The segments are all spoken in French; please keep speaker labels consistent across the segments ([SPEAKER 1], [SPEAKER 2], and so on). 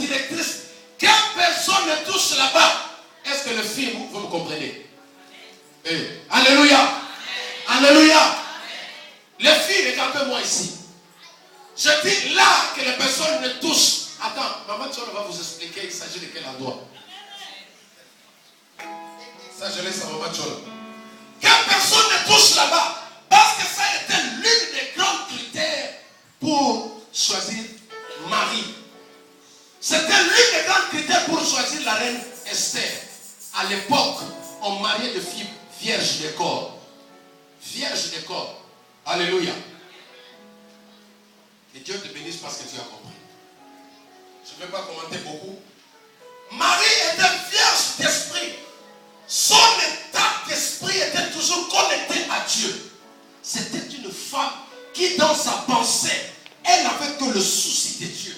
[SPEAKER 1] directrice, que personne ne touche là-bas. Est-ce que le film, vous me comprenez? Alléluia. Alléluia. Les filles, regardez-moi ici. Je dis là que les personnes ne touchent. Attends, maman Tchon va vous expliquer il s'agit de quel endroit. Ça, je laisse à maman Tchon. Que personne ne touche là-bas. Parce que ça a été l'une des grands critères pour choisir Marie. C'était l'une des grands critères pour choisir la reine Esther. À l'époque, on mariait des filles vierges de corps. Vierges de corps. Alléluia. Que Dieu te bénisse parce que tu as compris. Je ne vais pas commenter beaucoup. Marie était vierge d'esprit. Son état d'esprit était toujours connecté à Dieu. C'était une femme qui, dans sa pensée, elle n'avait que le souci de Dieu.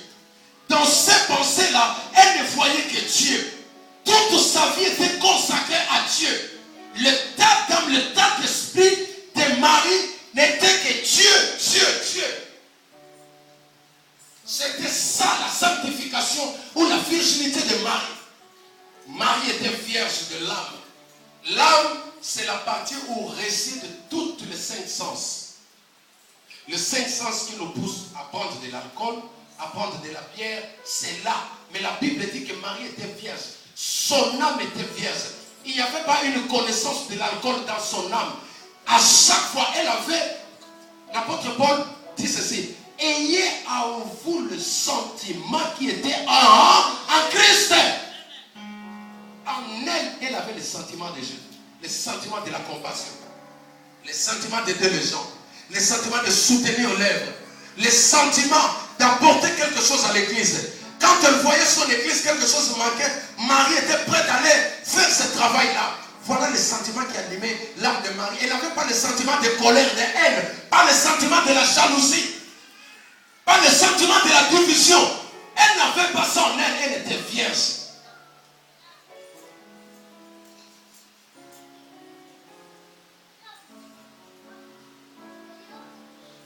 [SPEAKER 1] Dans ses pensées-là, elle ne voyait que Dieu. Toute sa vie était consacrée à Dieu. L'état d'âme, l'état d'esprit de Marie n'était que Dieu, Dieu, Dieu. C'était ça la sanctification ou la virginité de Marie. Marie était vierge de l'âme. L'âme, c'est la partie où résident tous les cinq sens. Les cinq sens qui nous poussent à prendre de l'alcool, à prendre de la bière, c'est là. Mais la Bible dit que Marie était vierge. Son âme était vierge. Il n'y avait pas une connaissance de l'alcool dans son âme. À chaque fois, elle avait, l'apôtre Paul dit ceci, ayez en vous le sentiment qui était en Christ. En elle, elle avait le sentiment de Dieu, le sentiment de la compassion, le sentiment d'aider les gens, le sentiment de soutenir aux lèvres, le sentiment d'apporter quelque chose à l'église. Quand elle voyait son église, quelque chose manquait, Marie était prête à aller faire ce travail-là. Voilà le sentiment qui animait l'âme de Marie. Elle n'avait pas le sentiment de colère, de haine, pas le sentiment de la jalousie, pas le sentiment de la division. Elle n'avait pas ça en elle, elle était vierge.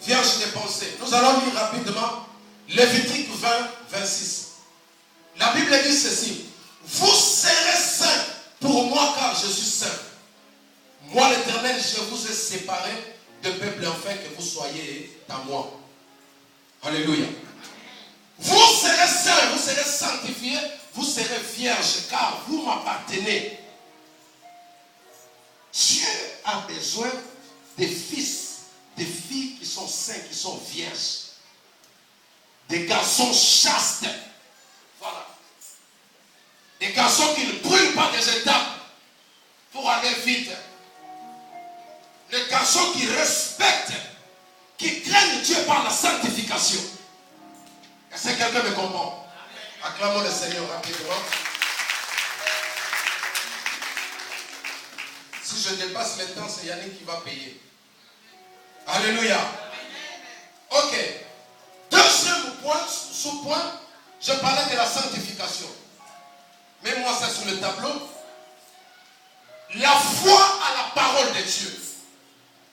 [SPEAKER 1] Vierge des pensées. Nous allons lire rapidement Lévitique 20, 26. La Bible dit ceci. Vous serez saints pour moi car je suis saint. Moi l'Éternel, je vous ai séparés de peuple afin que vous soyez à moi. Alléluia. Vous serez saints, vous serez sanctifiés, vous serez vierges car vous m'appartenez. Dieu a besoin des fils, des filles qui sont saints, qui sont vierges. Des garçons chastes. Voilà. Des garçons qui ne brûlent pas des étapes pour aller vite. Les garçons qui respectent, qui craignent Dieu par la sanctification. Est-ce que quelqu'un me comprend? Acclamons le Seigneur rapidement. Si je dépasse le temps, c'est Yannick qui va payer. Alléluia. Ok. Deuxième point, sous-point, je parlais de la sanctification. Mets-moi ça sur le tableau. La foi à la parole de Dieu.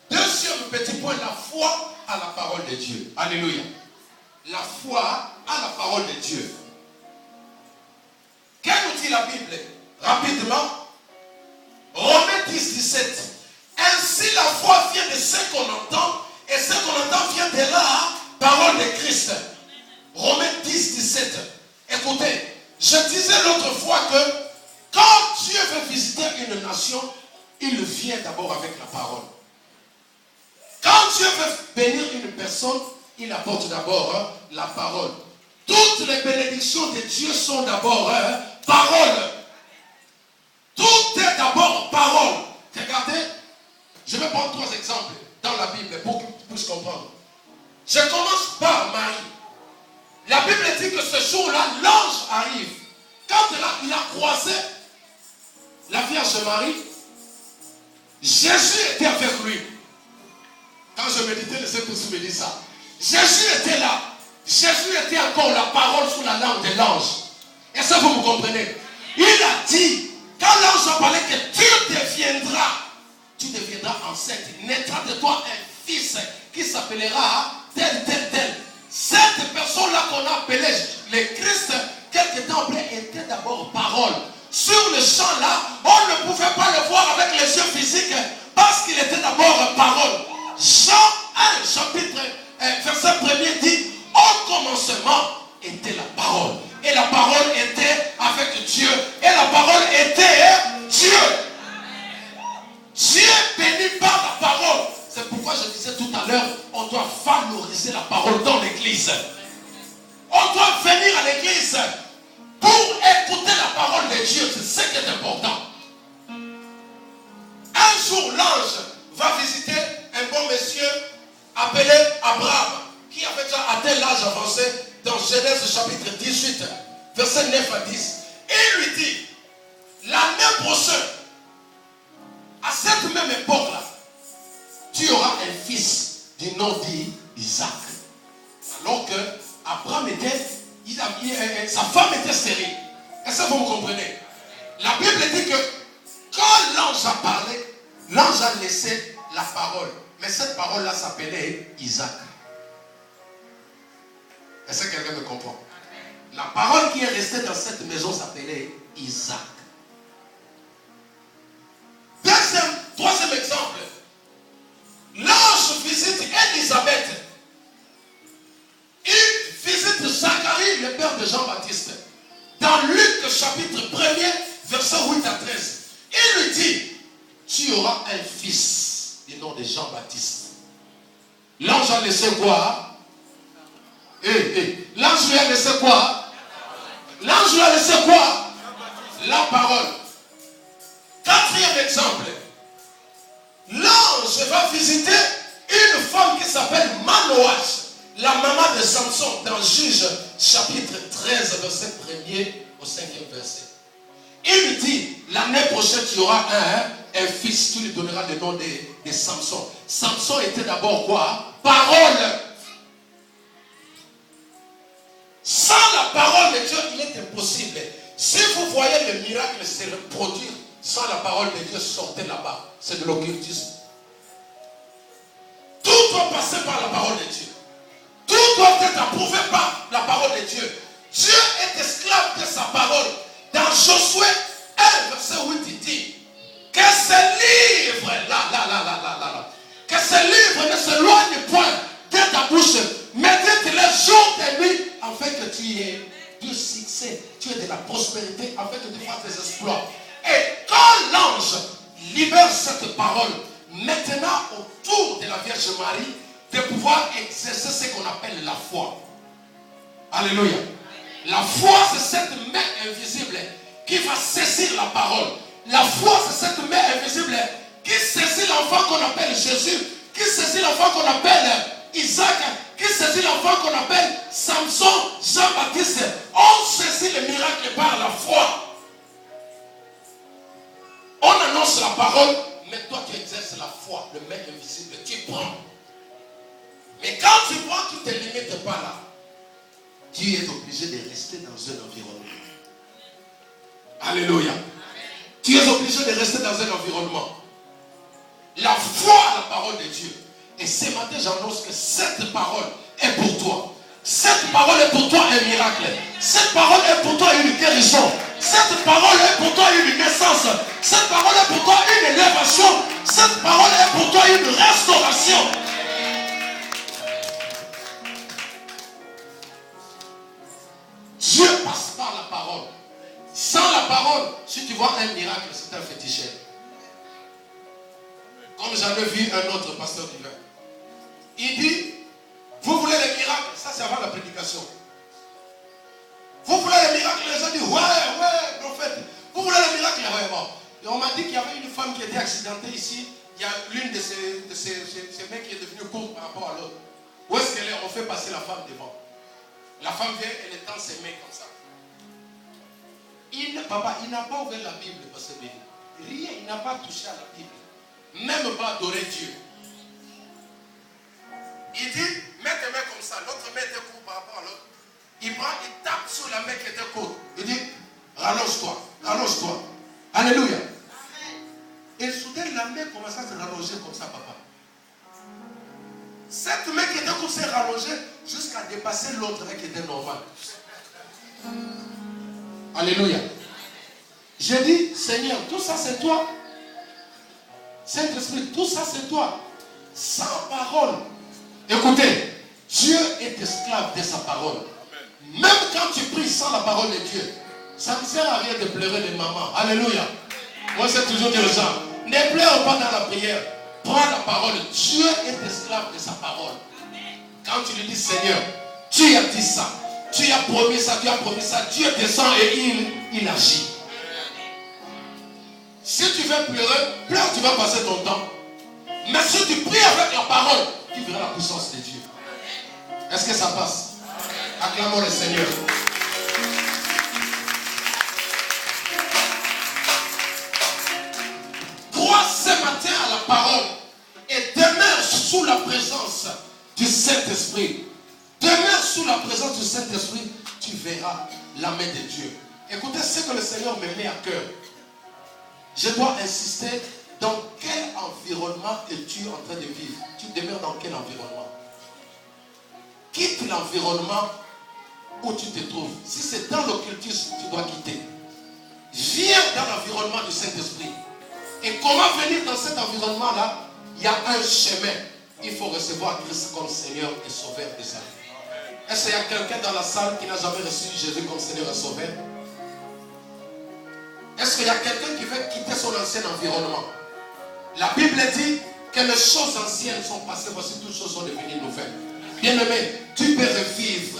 [SPEAKER 1] Deuxième petit point, la foi à la parole de Dieu. Alléluia. La foi à la parole de Dieu. Qu'est-ce que dit la Bible? Rapidement. Romains 10, 17. Ainsi la foi vient de ce qu'on entend, et ce qu'on entend vient de la parole de Christ. Romains 10, 17. Écoutez, je disais l'autre fois que quand Dieu veut visiter une nation, il vient d'abord avec la parole. Quand Dieu veut bénir une personne, il apporte d'abord la parole. Toutes les bénédictions de Dieu sont d'abord parole. Tout est d'abord parole. Regardez, je vais prendre 3 exemples dans la Bible pour que tu puisses comprendre. Je commence par Marie. La Bible dit que ce jour-là, l'ange arrive. Quand il a croisé la Vierge Marie, Jésus était avec lui. Quand je méditais, le Saint-Esprit me dit ça. Jésus était là. Jésus était encore la parole sous la langue de l'ange. Est-ce que vous me comprenez? Il a dit, quand l'ange a parlé que tu deviendras enceinte. Naîtra de toi un fils qui s'appellera tel, tel, tel. Cette personne-là qu'on a appelée le Christ, quelque d'abord parole. Sur le champ là, on ne pouvait pas le voir avec les yeux physiques parce qu'il était d'abord parole. Jean 1, chapitre, verset 1er dit, au commencement était la parole. Et la parole était avec Dieu. Et la parole était Dieu. Dieu béni par la parole. C'est pourquoi je disais tout à l'heure, on doit valoriser la parole dans l'église. On doit venir à l'église pour écouter la parole de Dieu. C'est ce qui est important. Un jour, l'ange va visiter un bon monsieur appelé Abraham, qui avait déjà atteint l'âge avancé dans Genèse chapitre 18, verset 9 à 10. Et il lui dit, l'année prochaine, à cette même époque-là, tu auras un fils du nom d'Isaac. Alors que Abraham était, sa femme était stérile. Est-ce que vous me comprenez? La Bible dit que quand l'ange a parlé, l'ange a laissé la parole. Mais cette parole-là s'appelait Isaac. Est-ce que quelqu'un me comprend? La parole qui est restée dans cette maison s'appelait Isaac. Troisième exemple. L'ange visite Élisabeth. Il visite Zacharie, le père de Jean-Baptiste. Dans Luc chapitre 1er, verset 8 à 13. Il lui dit, tu auras un fils du nom de Jean-Baptiste. L'ange a laissé quoi? L'ange lui a laissé quoi? L'ange lui a laissé quoi? La parole. Quatrième exemple. L'ange va visiter une femme qui s'appelle Manoach, la maman de Samson, dans Juge chapitre 13, verset 1er au 5e verset. Il lui dit, l'année prochaine tu auras un fils, tu lui donneras le nom de Samson. Samson était d'abord quoi? Parole. Sans la parole de Dieu, il est impossible. Si vous voyez le miracle se reproduire sans la parole de Dieu, sortez là-bas. C'est de l'occultisme. Tout doit passer par la parole de Dieu. Tout doit être approuvé par la parole de Dieu. Dieu est esclave de sa parole. Dans Josué 1, verset 8, il dit que ce livre, que ce livre ne s'éloigne point de ta bouche, médite-le jour et nuit, afin que tu aies du succès, tu aies de la prospérité, afin que tu fasses des exploits. Et quand l'ange libère cette parole, maintenant autour de la Vierge Marie, de pouvoir exercer ce qu'on appelle la foi. Alléluia. La foi, c'est cette main invisible qui va saisir la parole. La foi, c'est cette main invisible qui saisit l'enfant qu'on appelle Jésus, qui saisit l'enfant qu'on appelle Isaac, qui saisit l'enfant qu'on appelle Samson, Jean-Baptiste. On saisit le miracle par la foi. On annonce la parole, mais toi tu exerces la foi, le main invisible, tu prends. Mais quand tu prends, tu ne te limites pas là. Tu es obligé de rester dans un environnement. Alléluia. Tu es obligé de rester dans un environnement. La foi à la parole de Dieu. Et ce matin, j'annonce que cette parole est pour toi. Cette parole est pour toi un miracle. Cette parole est pour toi une guérison. Cette parole est pour toi une naissance. Cette parole est pour toi une élévation. Cette parole est pour toi une restauration. Dieu passe par la parole. Sans la parole, si tu vois un miracle, c'est un féticheur. Comme j'avais vu un autre pasteur divin. Il dit, vous voulez les miracles? Ça c'est avant la prédication. Vous voulez les miracles? Les gens disent, ouais, prophète. Vous voulez les miracles? Ouais, bon. Et on m'a dit qu'il y avait une femme qui était accidentée ici. Il y a l'une de ces mecs qui est devenue courte par rapport à l'autre. Où est-ce qu'elle est? On fait passer la femme devant. La femme vient, elle étend ses mains comme ça. Papa, il n'a pas ouvert la Bible, parce que rien, il n'a pas touché à la Bible. Même pas adoré Dieu. Il dit, mets tes mains comme ça. L'autre main était courte par rapport à l'autre. Il prend, il tape sur la main qui était courte. Il dit, rallonge-toi, rallonge-toi. Alléluia. Et soudain, la main commence à se rallonger comme ça, papa. Cette main qui était courte s'est rallongée jusqu'à dépasser l'autre main qui était normale. Alléluia. J'ai dit, Seigneur, tout ça c'est toi. Saint-Esprit, tout ça c'est toi. Sans parole. Écoutez, Dieu est esclave de sa parole. Même quand tu pries sans la parole de Dieu, ça ne sert à rien de pleurer les mamans. Alléluia. Moi, c'est toujours dire aux gens, ne pleure pas dans la prière. Prends la parole. Dieu est esclave de sa parole. Quand tu lui dis, Seigneur, tu as dit ça, tu as promis ça, Dieu descend et il agit. Si tu veux pleurer, pleure, tu vas passer ton temps. Mais si tu pries avec la parole, tu verras la puissance de Dieu. Est-ce que ça passe? Acclamons le Seigneur. Crois ce matin à la parole et demeure sous la présence du Saint-Esprit. Demeure sous la présence du Saint-Esprit, tu verras la main de Dieu. Écoutez ce que le Seigneur me met à cœur. Je dois insister, dans quel environnement es-tu en train de vivre? Tu demeures dans quel environnement? Quitte l'environnement où tu te trouves. Si c'est dans l'occultisme, tu dois quitter. Viens dans l'environnement du Saint-Esprit. Et comment venir dans cet environnement-là? Il y a un chemin. Il faut recevoir Christ comme Seigneur et Sauveur de sa vie. Est-ce qu'il y a quelqu'un dans la salle qui n'a jamais reçu Jésus comme Seigneur et Sauveur? Est-ce qu'il y a quelqu'un qui veut quitter son ancien environnement? La Bible dit que les choses anciennes sont passées, voici toutes choses sont devenues nouvelles. Bien-aimé, tu peux revivre.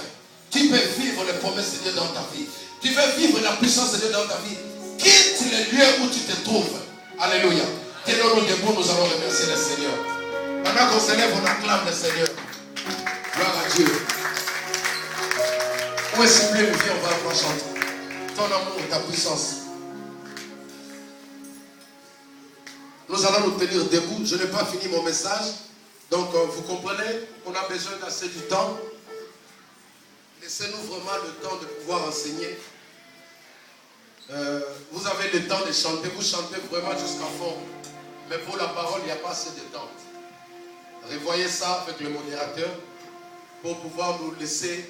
[SPEAKER 1] Tu peux vivre les promesses de Dieu dans ta vie. Tu veux vivre la puissance de Dieu dans ta vie. Quitte le lieu où tu te trouves. Alléluia. Tenons-nous debout, nous allons remercier le Seigneur. Pendant qu'on s'élève, on acclame le Seigneur. Gloire à Dieu. Où est sublime, viens, on va encore chanter. Ton amour, ta puissance. Nous allons nous tenir debout. Je n'ai pas fini mon message. Donc, vous comprenez, on a besoin d'assez du temps. Laissez-nous vraiment le temps de pouvoir enseigner. Vous avez le temps de chanter. Vous chantez vraiment jusqu'à fond. Mais pour la parole, il n'y a pas assez de temps. Revoyez ça avec le modérateur pour pouvoir nous laisser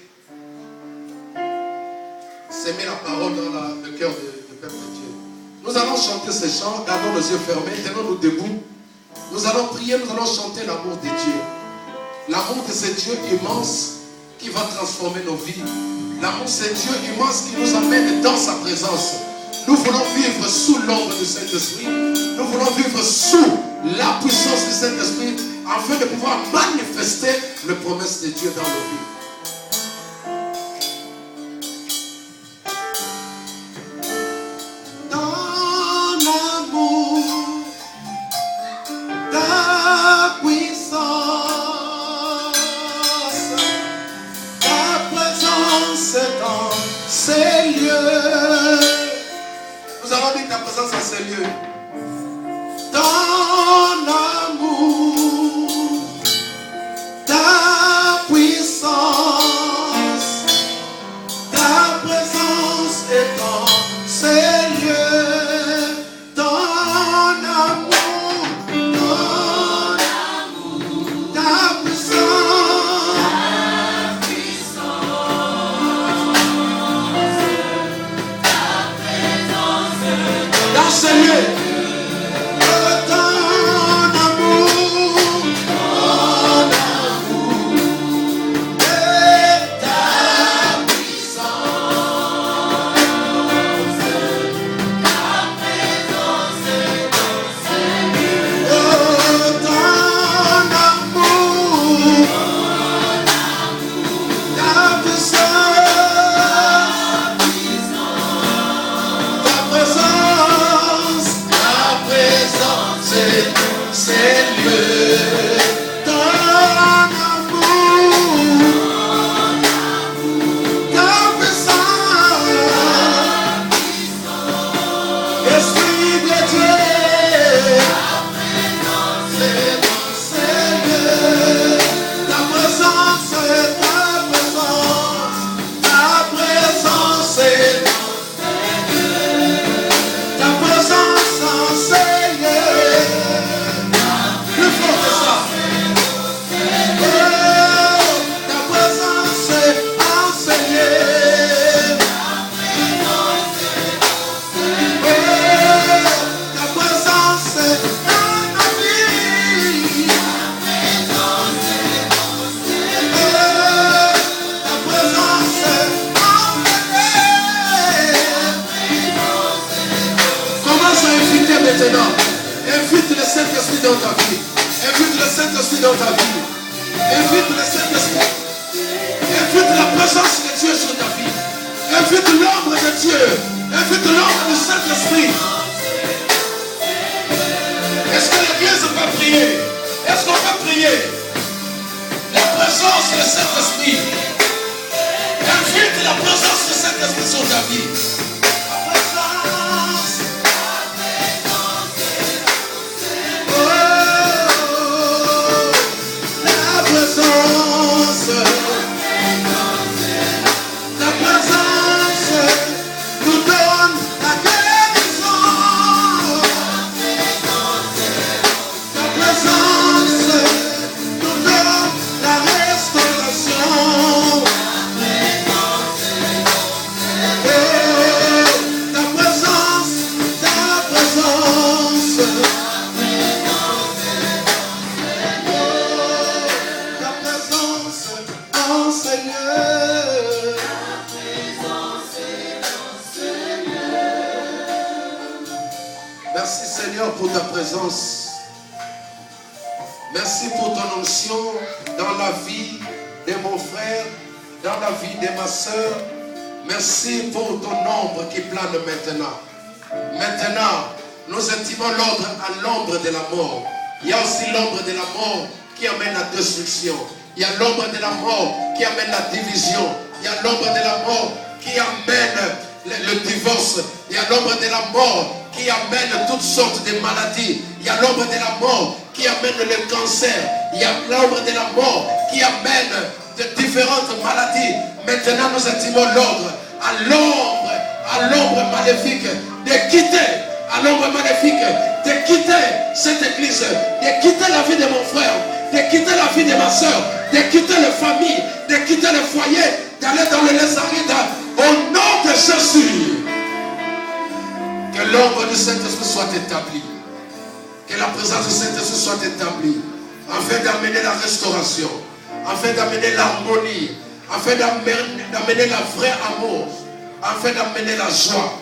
[SPEAKER 1] s'aimer la parole dans le cœur du peuple de Dieu. Nous allons chanter ces chants, gardons les yeux fermés, tenons-nous debout. Nous allons prier, nous allons chanter l'amour de Dieu. L'amour de ce Dieu immense qui va transformer nos vies. L'amour de ce Dieu immense qui nous amène dans sa présence. Nous voulons vivre sous l'ombre du Saint-Esprit. Nous voulons vivre sous la puissance du Saint-Esprit afin de pouvoir manifester les promesses de Dieu dans nos vies. Dans ces lieux, ton amour, ta puissance, ta présence est dans ces lieux, ton amour, ta puissance, dans ces lieux. dans ta vie. Invite le Saint-Esprit dans ta vie. Invite le Saint-Esprit. Invite la présence de Dieu sur ta vie. Invite l'ombre de Dieu. Invite l'ombre du Saint-Esprit. Est-ce que l'Église peut prier? Est-ce qu'on peut prier? La présence du Saint-Esprit. Invite la présence du Saint-Esprit sur ta vie. La présence. Oh, la présence. La présence nous donne la guérison. La présence nous donne la restauration. Ta présence, ta présence. Ta présence, oh Seigneur. Merci Seigneur pour ta présence. Merci pour ton onction dans la vie de mon frère, dans la vie de ma soeur. Merci pour ton ombre qui plane maintenant. Maintenant, nous intimons l'ordre à l'ombre de la mort. Il y a aussi l'ombre de la mort qui amène la destruction. Il y a l'ombre de la mort qui amène la division. Il y a l'ombre de la mort qui amène le divorce. Il y a l'ombre de la mort qui amène toutes sortes de maladies. Il y a l'ombre de la mort qui amène le cancer. Il y a l'ombre de la mort qui amène de différentes maladies. Maintenant, nous intimons l'ordre à l'ombre maléfique de quitter, à l'ombre maléfique de quitter cette église, de quitter la vie de mon frère, de quitter la vie de ma soeur, de quitter la famille, de quitter le foyer, d'aller dans le Nazareth. Au nom de Jésus, que l'ombre du Saint-Esprit soit établie, que la présence du Saint-Esprit soit établie, afin d'amener la restauration, afin d'amener l'harmonie, afin d'amener la vraie amour, afin d'amener la joie,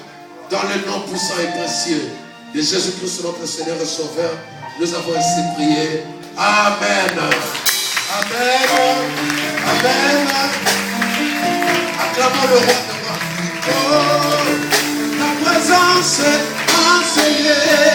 [SPEAKER 1] dans le nom puissant et précieux de Jésus-Christ notre Seigneur et Sauveur. Nous avons ainsi prié. Amen. Amen. Amen. Acclamons le roi de roi. Oh, ta présence enseignée.